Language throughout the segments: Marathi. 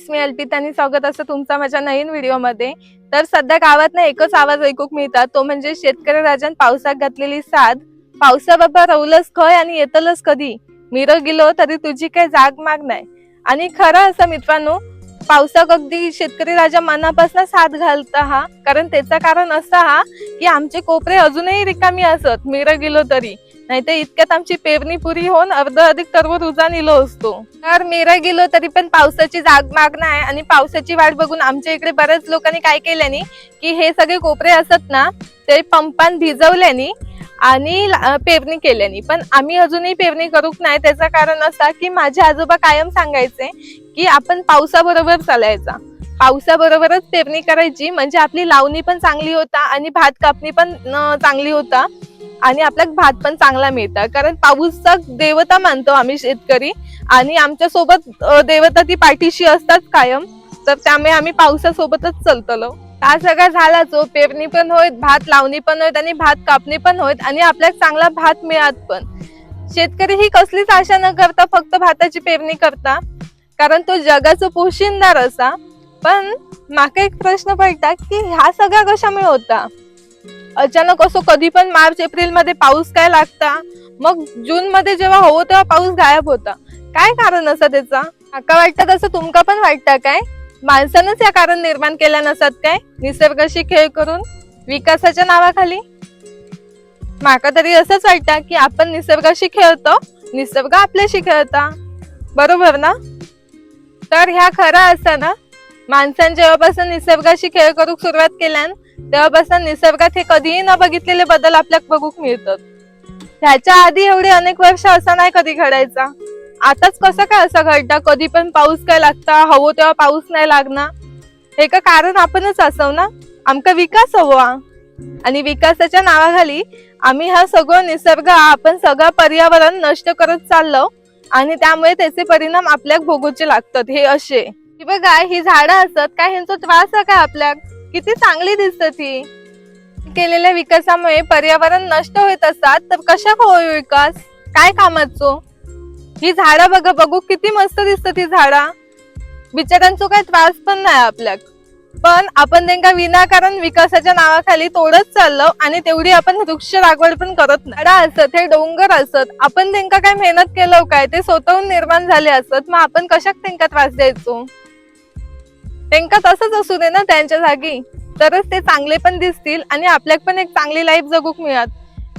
मी अल्पिता आणि स्वागत असतं तुमचा माझ्या नवीन व्हिडिओमध्ये। तर सध्या गावात ना एकच आवाज ऐकूक मिळतात, तो म्हणजे शेतकरी राजान पावसात घातलेली साद। पावसा बाबा रवलस खय आणि येतलस कधी, मिर गेलो तरी तुझी काही जाग माग नाही। आणि खरं असं मित्रांनो, पावसाक अगदी शेतकरी राजा मनापासून साथ घालता हा, कारण त्याचा कारण असा हा की आमचे कोपरे अजूनही रिकामी असत मिर गेलो तरी, नाहीतर इतक्यात आमची पेरणी पुरी होऊन अर्ध अधिक टरबूज उजान इलो असतो। तर मिरा गेलो तरी पण पावसाची जाग माग नाही आणि पावसाची वाट बघून आमच्या इकडे बऱ्याच लोकांनी काय केल्यानी की हे सगळे कोपरे असत ना ते पंपान भिजवल्यानी आणि पेरणी केल्यानी। पण आम्ही अजूनही पेरणी करूक नाही, त्याचं कारण असं की माझे आजोबा कायम सांगायचे की आपण पावसाबरोबर चालायचा, पावसाबरोबरच पेरणी करायची, म्हणजे आपली लावणी पण चांगली होता आणि भात कापणी पण चांगली होता आणि आपल्याला भात पण चांगला मिळता। कारण पाऊसचा देवता मानतो आम्ही शेतकरी आणि आमच्या सोबत देवता ती पाठीशी असतात कायम, तर त्यामुळे आम्ही पावसासोबतच चालतलो। हा सगळा झाला जो पेरणी पण होत, भात लावणी पण होत आणि भात कापणी पण होत आणि आपल्याला चांगला भात मिळत पण। शेतकरी ही कसलीच आशा न करता फक्त भाताची पेरणी करता, कारण तो जगाचा पोशिंदार असा। पण माका एक प्रश्न पडता की ह्या सगळ्या कशामुळे होता? अचानक असो कधी पण मार्च एप्रिल मध्ये पाऊस काय लागता, मग जून मध्ये जेव्हा हवं तेव्हा पाऊस गायब होता, काय कारण असं त्याचा? माका वाटतं तसं तुमका पण वाटतं काय? माणसानंच या कारण निर्माण केल्या नसत काय, निसर्गाशी खेळ करून विकासाच्या नावाखाली? माका तरी असंच वाटतं की आपण निसर्गाशी खेळतो, निसर्ग आपल्याशी खेळता, बरोबर ना? तर ह्या खरं असतं ना, माणसाने जेव्हापासून निसर्गाशी खेळ करूक सुरुवात केल्यान तेव्हापासून निसर्गात हे कधीही न बघितलेले बदल आपल्याला बघूक मिळतात। ह्याच्या आधी एवढे अनेक वर्ष असा नाही कधी घडायचा, आताच कसं काय असं घडता कधी पण पाऊस काय लागता, हवं तेव्हा पाऊस नाही लागणार? हे का कारण आपणच असव ना, आमका विकास हवा आणि विकासाच्या नावाखाली आम्ही हा सगळं निसर्ग आपण सगळं पर्यावरण नष्ट करत चाललो आणि त्यामुळे त्याचे परिणाम आपल्याला भोगूचे लागतात। हे असे की बघा, ही झाडं असत काय, ह्यांचा त्रास आहे का आपल्याला? किती चांगली दिसत ती। केलेल्या विकासामुळे पर्यावरण नष्ट होत असतात, तर कशा होईल विकास, काय कामाचो? ही झाडं बघा, बघू किती मस्त दिसत ही झाडा, बिचाऱ्यांचो काही त्रास पण नाही आपल्याक, पण आपण त्यांना विनाकारण विकासाच्या नावाखाली तोडत चाललो आणि तेवढी आपण वृक्ष लागवड पण करत नाही। झाडा असत, हे डोंगर असत, आपण त्यांना काय मेहनत केलं काय, ते स्वतःहून निर्माण झाले असत, मग आपण कशाक त्यांना त्रास द्यायचो? त्यांना तसंच असू दे ना त्यांच्या जागी, तरच ते चांगले पण दिसतील आणि आपल्याला पण एक चांगली लाईफ जगूक मिळत।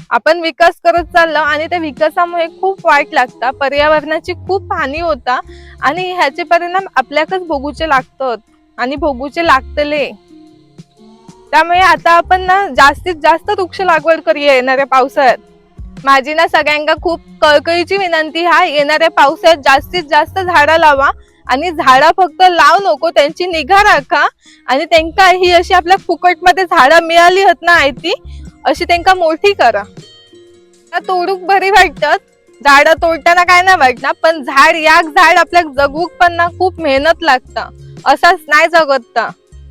आपण विकास करत चाललो आणि त्या विकासामुळे खूप वाईट लागता, पर्यावरणाची खूप हानी होता आणि ह्याचे परिणाम आपल्याकच भोगूचे लागतात आणि भोगूचे लागतले। त्यामुळे आता आपण ना जास्तीत जास्त वृक्ष लागवड करूया येणाऱ्या पावसाळ्यात। माझी ना सगळ्यांना खूप कळकळीची विनंती हा, येणाऱ्या पावसाळ्यात जास्तीत जास्त झाडं लावा आणि झाडं फक्त लाव नको, त्यांची निगा राखा आणि त्यांना ही अशी आपल्या फुकटमध्ये झाडं मिळाली होत ना ती अशी त्यांना मोठी करा। तोडूक बरी वाटतात, झाडं तोडताना काय नाही वाटणार, पण झाड झाड आपल्याला जगूक पण ना खूप मेहनत लागता, असाच नाही जगता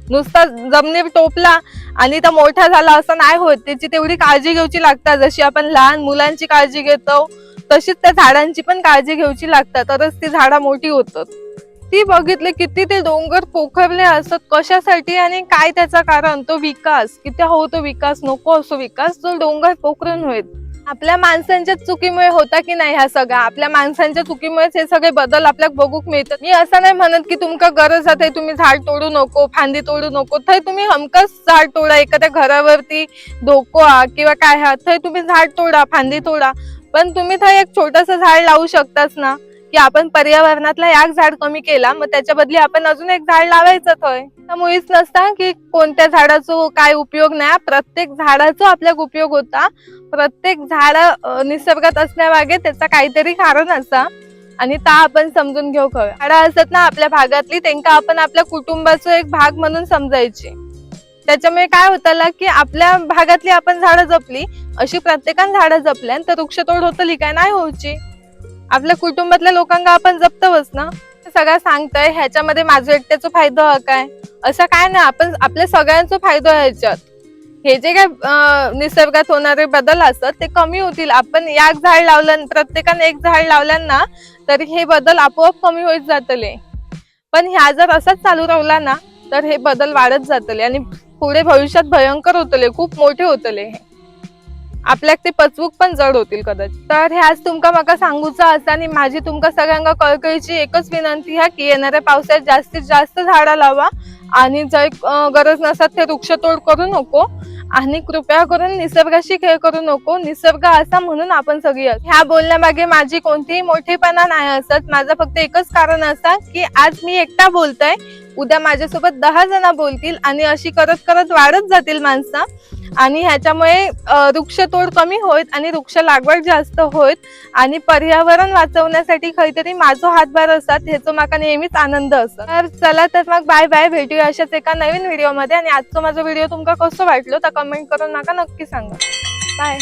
नुसता जमिनीवर टोपला आणि तो मोठा झाला असं नाही होत, त्याची तेवढी काळजी घ्यायची लागतात। जशी आपण लहान मुलांची काळजी घेतो तशीच त्या झाडांची पण काळजी घ्यायची लागतात, तरच ती झाडं मोठी होतात। ती बघितले किती ते डोंगर पोखरले असत, कशासाठी आणि काय त्याचा कारण? तो विकास किती हो, तो विकास नको असो, विकास जो डोंगर पोखरून होईल आपल्या माणसांच्या चुकीमुळे होता की नाही? ह्या सगळ्या आपल्या माणसांच्या चुकीमुळेच हे सगळे बदल आपल्याला बघूक मिळतात। मी असं नाही म्हणत की तुमका गरज आहे तुम्ही झाड तोडू नको, फांदी तोडू नको, तर तुम्ही हमखास झाड तोडा, एखाद्या घरावरती धोको किंवा काय हा तर तुम्ही झाड तोडा, फांदी तोडा, पण तुम्ही तर एक छोटस झाड लावू शकताच ना, की आपण पर्यावरणातला एक झाड कमी केला, मग त्याच्या बदली आपण अजून एक झाड लावायचं थय। त्यामुळेच नसता की कोणत्या झाडाचा काय उपयोग नाही, प्रत्येक झाडाचा आपल्याला उपयोग होता। प्रत्येक झाड निसर्गात असण्यामागे त्याचा काहीतरी कारण असा आणि ता आपण समजून घेऊ हवं। झाडं असत ना आपल्या भागातली, त्यांना आपण आपल्या कुटुंबाचा एक भाग म्हणून समजायचे। त्याच्यामुळे काय होतं की आपल्या भागातली आपण झाडं जपली, अशी प्रत्येकाने झाडं जपल्या तर वृक्षतोड होतली काय? नाही व्हायची। आपल्या कुटुंबातल्या लोकांना आपण जपतोच ना। सगळं सांगतोय ह्याच्यामध्ये माझा एकट्याचा फायदा काय? असं काय नाही, आपण आपल्या सगळ्यांचा फायदा ह्याच्यात। हे जे काय निसर्गात होणारे बदल असतात ते कमी होतील, आपण एक झाड लावलं, प्रत्येकाने एक झाड लावलं ना, तर हे बदल आपोआप कमी होत जातले। पण ह्या जर असाच चालू राहिला ना तर हे बदल वाढत जातले आणि पुढे भविष्यात भयंकर होतले, खूप मोठे होतले, हे आपल्याक ते पचवूक पण जड होतील कदाचित. तर हे आज तुमका माका सांगूचा असा आणि माझी तुमका सगळ्यांना कळकळीची एकच विनंती आहे की येणाऱ्या पावसाळ्यात जास्तीत जास्त झाडा लावा आणि जर गरज नसत ते वृक्षतोड करू नको आणि कृपया करून निसर्गाशी खेळ करू नको. निसर्ग असा म्हणून आपण सगळी ह्या बोलण्यामागे माझी कोणतीही मोठेपणा नाही असत. माझं फक्त एकच कारण असा की आज मी एकटा बोलतोय, उद्या माझ्यासोबत 10 जण बोलतील आणि अशी करत करत वाढत जातील माणसं आणि ह्याच्यामुळे वृक्षतोड कमी होईल आणि वृक्ष लागवड जास्त होईल आणि पर्यावरण वाचवण्यासाठी काहीतरी माझा हातभार असतात ह्याचा माका नेहमीच आनंद असतो. तर चला तर मग बाय बाय, भेटूया अशाच एका नवीन व्हिडिओ मध्ये. आणि आजचा माझा व्हिडिओ तुमका कसं वाटलो तर कमेंट करून माका नक्की सांगा. बाय.